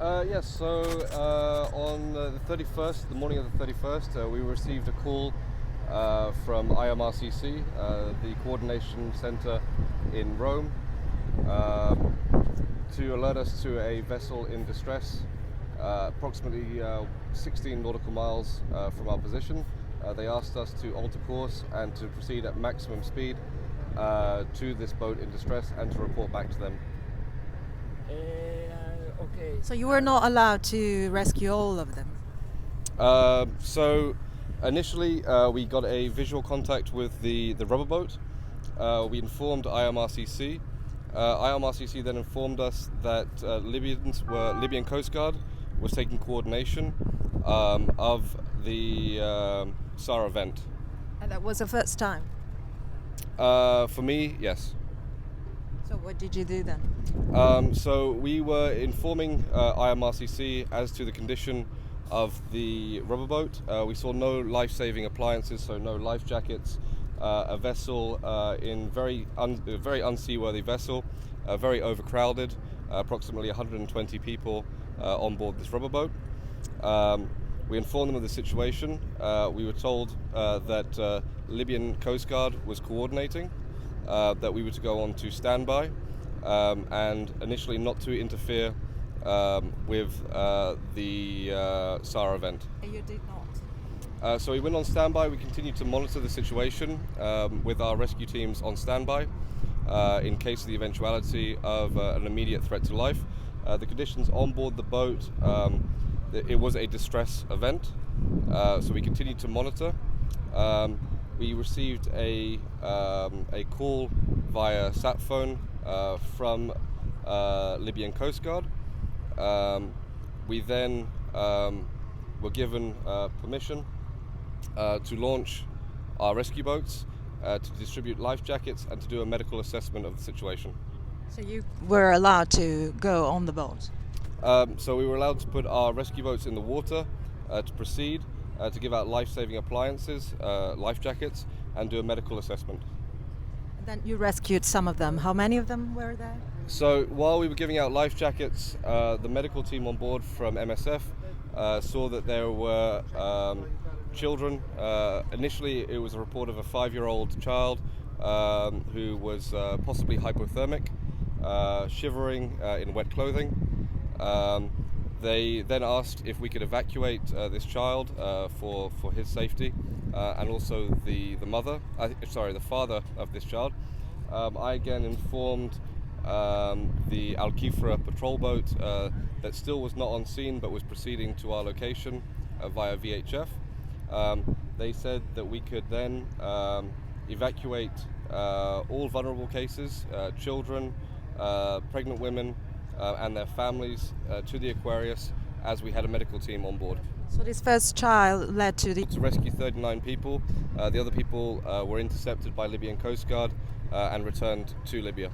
Yes, so on the 31st, the morning of the 31st, we received a call from IMRCC, the coordination center in Rome, to alert us to a vessel in distress, approximately 16 nautical miles from our position. They asked us to alter course and to proceed at maximum speed to this boat in distress and to report back to them. Okay. So you were not allowed to rescue all of them? So initially we got a visual contact with the rubber boat. We informed IMRCC. IMRCC then informed us that Libyan Coast Guard was taking coordination of the SAR event. And that was the first time? For me, yes. So what did you do then? So we were informing IMRCC as to the condition of the rubber boat. We saw no life-saving appliances, so no life jackets. A vessel in very unseaworthy vessel, very overcrowded, approximately 120 people on board this rubber boat. We informed them of the situation. We were told that Libyan Coast Guard was coordinating, that we were to go on to standby, and initially not to interfere with the SAR event. You did not? So we went on standby. We continued to monitor the situation with our rescue teams on standby in case of the eventuality of an immediate threat to life. The conditions on board the boat, it was a distress event, so we continued to monitor. We received a call via sat phone from Libyan Coast Guard. We then were given permission to launch our rescue boats, to distribute life jackets, and to do a medical assessment of the situation. So you were allowed to go on the boat? So we were allowed to put our rescue boats in the water to proceed, to give out life-saving appliances, life jackets, and do a medical assessment. And then you rescued some of them. How many of them were there? So while we were giving out life jackets, the medical team on board from MSF saw that there were children. Initially, it was a report of a 5-year-old child who was possibly hypothermic, shivering in wet clothing. They then asked if we could evacuate this child for his safety, and also the father of this child. I again informed the Al Kifra patrol boat that still was not on scene but was proceeding to our location via VHF. They said that we could then evacuate all vulnerable cases, children, pregnant women, and their families to the Aquarius, as we had a medical team on board. So this first child led to To rescue 39 people. The other people were intercepted by Libyan Coast Guard and returned to Libya.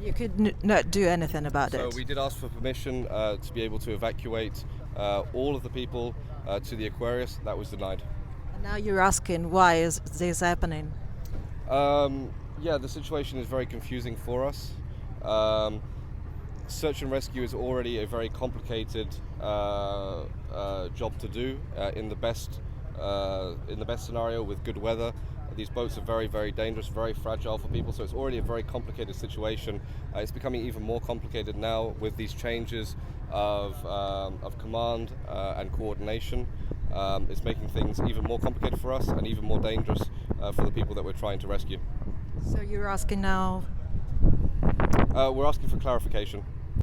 You could not do anything about it? So we did ask for permission to be able to evacuate all of the people to the Aquarius. That was denied. And now you're asking, why is this happening? Yeah, the situation is very confusing for us. Search and rescue is already a very complicated job to do in the best scenario with good weather. These boats are very, very dangerous, very fragile for people, so it's already a very complicated situation. It's becoming even more complicated now with these changes of command and coordination. It's making things even more complicated for us and even more dangerous for the people that we're trying to rescue. So you're asking now? We're asking for clarification.